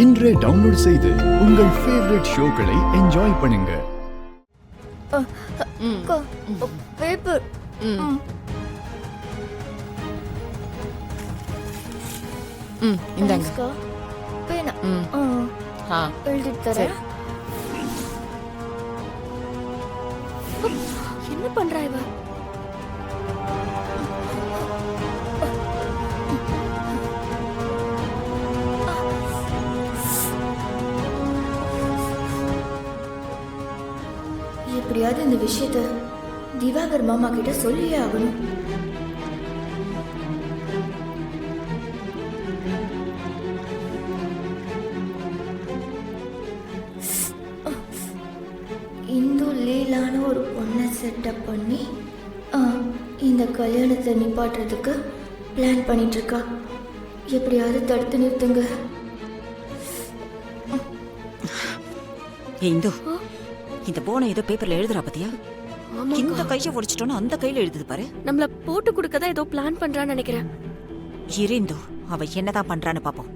இன்றே டவுன்லோட் செய்து உங்கள் ஃபேவரட் ஷோக்களை என்ஜாய் பண்ணுங்க. பேப்பர் இந்தாங்க. பேனா ஆ எழுதி தரேன். என்ன பண்றா இவ? எப்படியாவது இந்த விஷயத்த திவாகர் மாமா கிட்ட சொல்லியே ஆகணும். இந்து லீலான ஒரு பொண்ணை செட்டப் பண்ணி இந்த கல்யாணத்தை நிப்பாட்டுறதுக்கு பிளான் பண்ணிட்டு இருக்கா. எப்படியாவது தடுத்து நிறுத்துங்க. இந்து, இந்த போன ஏதோ பேப்பர்ல எழுதுறா பாத்தியா? இந்த கையை உடைச்சிட்டோன்னு அந்த கையில எழுதுது பாரு. நம்மள போட்டு கொடுக்கதான் ஏதோ பிளான் பண்றான்னு நினைக்கிறேன். இருந்து அவ என்னதான் பண்றான்னு பாப்போம்.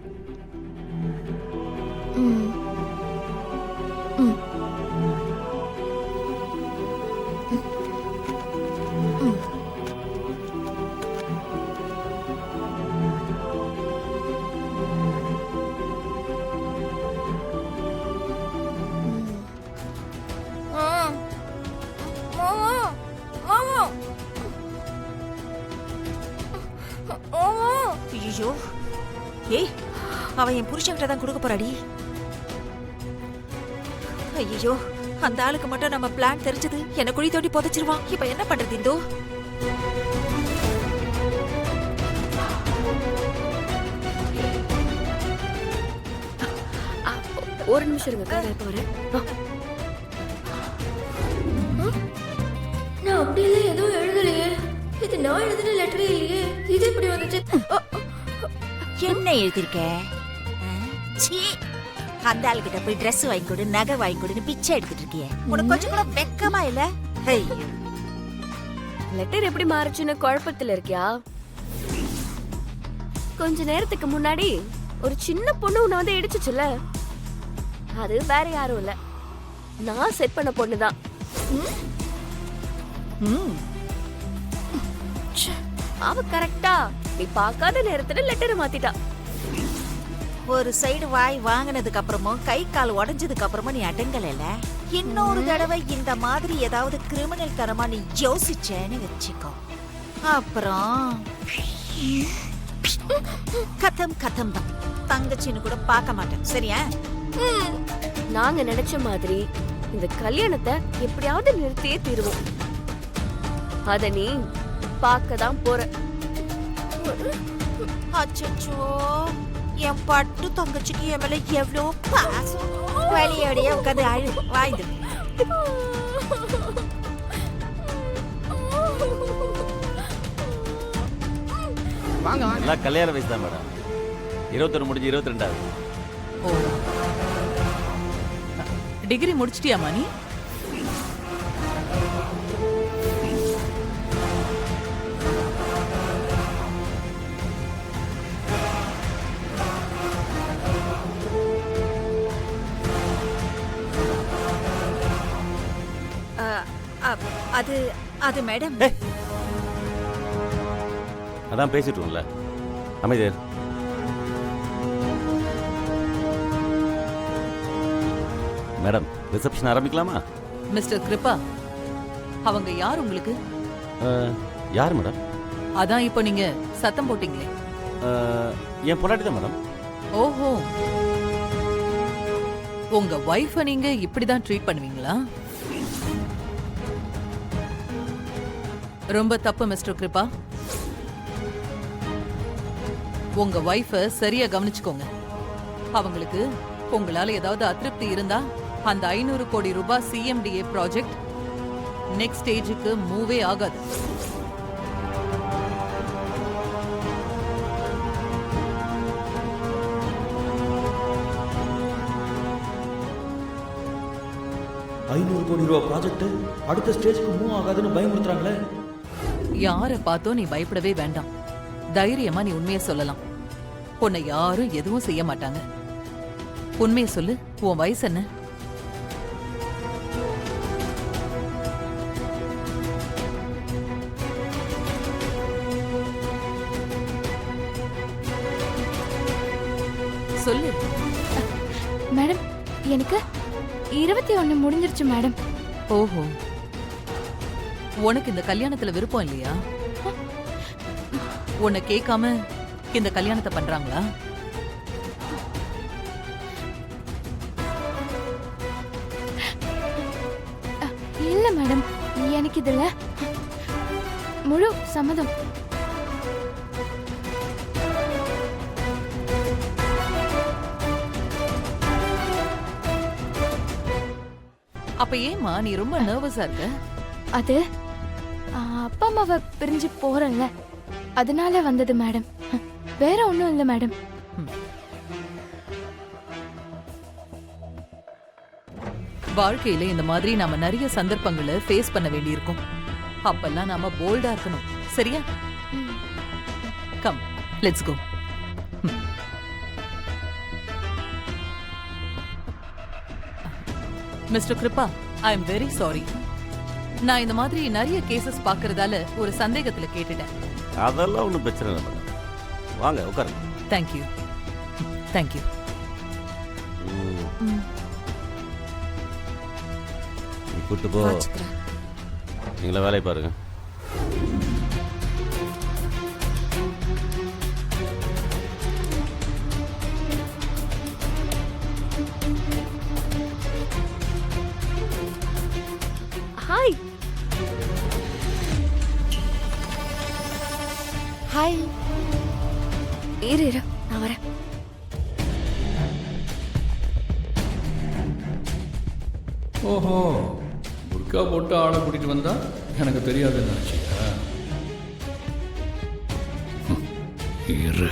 ஐயோ, ஏய், அவன் என் புருஷன்கிட்ட தான் கொடுக்க போறாடி. ஐயோ, அந்த ஆளுக்கு மட்டும் நம்ம பிளான் தெரிஞ்சது என்ன குழி தோண்டி புதைச்சிருவான். இப்ப என்ன பண்றது இந்தோ? ஒரு நிமிஷம் இருங்க, இப்ப வரேன். நான் அப்படியெல்லாம் எதுவும் எழுதலையே. இது நான் எழுதின லெட்டரே இல்லையே. இது எப்படி வந்துச்சு? என்ன எழுதிருக்க? அந்த ஆளுகிட்ட போய் ட்ரெஸ் வாங்கி கொடு, நகை வாங்கி கொடுன்னு பிச்சை எடுத்துட்டு இருக்கிய. உனக்கு கொஞ்சம் கூட வெக்கமா இல்ல? லெட்டர் எப்படி மாறுச்சுன்னு குழப்பத்துல இருக்கியா? கொஞ்ச நேரத்துக்கு முன்னாடி ஒரு சின்ன பொண்ணு உன்னை வந்து இடிச்சுச்சுல, அது வேற யாரும் இல்ல, நான் செட் பண்ண பொண்ணுதான். அவ கரெக்டா நீ பார்க்காத நேரத்துல லெட்டரை மாத்திட்டா. ஒரு சைடு வாய் வாங்கினதுக்கு அப்புறமும் கை கால் உடைஞ்சதுக்கு அப்புறமும் நீ அடங்கல. இன்னொரு தடவை இந்த மாதிரி ஏதாவது கிரிமினல் தரமா நீ யோசிச்சேன்னு வச்சுக்கோ, அப்புறம் கதம் கதம் தான். தங்கச்சின்னு கூட பார்க்க மாட்டேன், சரியா? நாங்க நினைச்ச மாதிரி இந்த கல்யாணத்தை எப்படியாவது நிறுத்தியே தீருவோம். அத நீ பார்க்கதான் போற. அச்சோ, என் பட்டு தங்கச்சிக்கு என் மேல எவ்வளோ பாசம். வழியோடைய உட்காந்து அழு வாய்து. எல்லாம் கல்யாண வயசு தான் மேடம். 21 முடிஞ்சு 22ஆகுது. ஓ, டிகிரி முடிச்சிட்டியாமா நீ? அது அது மேடம், அதான் பேசிட்டோம்ல, அமைதியா இரு. மேடம், ரிசப்ஷன் ஆரம்பிக்கலாமா? மிஸ்டர் கிருபா, அவங்க யார் உங்களுக்கு? யார் மேடம்? அதான் இப்போ நீங்க சத்தம் போட்டீங்களே. என் பொண்டாட்டி தான் மேடம். ஓஹோ, உங்க வைஃபை நீங்க இப்படிதான் ட்ரீட் பண்ணுவீங்களா? ரொம்ப தப்பு மிஸ்டர் கிருபா. உங்க வைஃபை சரியா கவனிச்சுக்கோங்க. அவங்களுக்கு உங்களால ஏதாவது அதிருப்தி இருந்தா அந்த 500 கோடி ரூபாய் CMDA ப்ராஜெக்ட் நெக்ஸ்ட் ஸ்டேஜுக்கு மூவே ஆகாது. ₹500 கோடி ப்ராஜெக்ட் அடுத்த ஸ்டேஜுக்கு மூவ் ஆகாதுன்னு பயமுறுத்துறாங்களே. யாரை பார்த்தோ நீ பயப்படவே வேண்டாம். தைரியமா நீ உண்மையை சொல்லலாம். உன்னை யாரும் எதுவும் செய்ய மாட்டாங்க. உண்மையை சொல்லு, உன் வயசு என்ன? சொல்லு. மேடம் எனக்கு 21 முடிஞ்சிருச்சு மேடம். ஓஹோ, உனக்கு இந்த கல்யாணத்துல விருப்பம் இல்லையா? உன்னை கேட்காம இந்த கல்யாணத்தை பண்றாங்களா? இல்ல மேடம், எனக்கு இதுல முழு சம்மதம். அப்ப ஏமா நீ ரொம்ப நர்வஸா இருக்க? அது அப்பா அம்மாவை பிரிஞ்சு போறேன்ல, அதனால வந்தது மேடம். வேற ஒண்ணும் இல்ல மேடம். வாழ்க்கையில இந்த மாதிரி நாம நிறைய சந்தர்ப்பங்களை ஃபேஸ் பண்ண வேண்டியிருக்கும். அப்பெல்லாம் நாம போல்டா இருக்கணும், சரியா? Come, let's go. Mister Kirupa, I am very sorry. நான் இந்த மாதிரி நிறைய கேசஸ் பார்க்கறதால ஒரு சந்தேகத்துல கேட்டுட்டேன். அதெல்லாம் ஒன்றும் பிரச்சனை இல்லை மேடம். வாங்க உட்காருங்க. Thank you, thank you. நீ கூட்டு போ, நீங்களே வேலையை பாருங்க. ஹாய். ஹாய். இரு இரு, நான் வரேன். ஓஹோ, புர்கா போட்டு ஆளை கூட்டிட்டு வந்தா எனக்கு தெரியாதுன்னு நினச்சியா? இரு.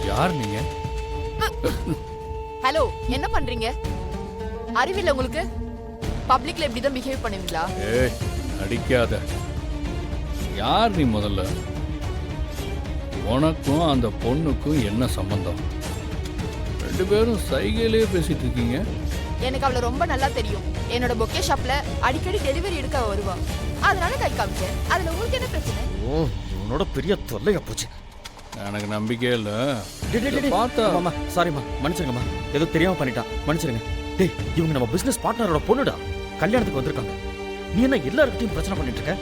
யார் நீங்க? ஹலோ, என்ன பண்றீங்க? அறிவில்லை உங்களுக்கு? பப்ளிக்ல இப்படி தான் பிஹேவ் பண்ணுவீங்களா? ஏய், நடிக்காத. யார் நீ முதல்ல? உனக்கும் அந்த பொண்ணுக்கும் என்ன சம்பந்தம்? ரெண்டு பேரும் சைகையிலே பேசிட்டு இருக்கீங்க. எனக்கு அவளை ரொம்ப நல்லா தெரியும். என்னோட பொக்கே ஷாப்ல அடிக்கடி டெலிவரி எடுக்க வருவா. அதனால கை காமிச்சேன். அதுல உங்களுக்கு என்ன பிரச்சனை? ஓ, உன்னோட பெரிய தொல்லையா போச்சு. எனக்கு நம்பிக்கையே இல்லை. பார்த்தா மாமா, சாரிம்மா, மன்னிச்சிருங்கம்மா. ஏதோ தெரியாம பண்ணிட்டான், மன்னிச்சிருங்க. டேய், இவங்க நம்ம பிசினஸ் பார்ட்னரோட பொண்ணுடா. கல்யாணத்துக்கு வந்திருக்காங்க. நீ என்ன எல்லாருக்கிட்டையும் பிரச்சனை பண்ணிட்டு இருக்க?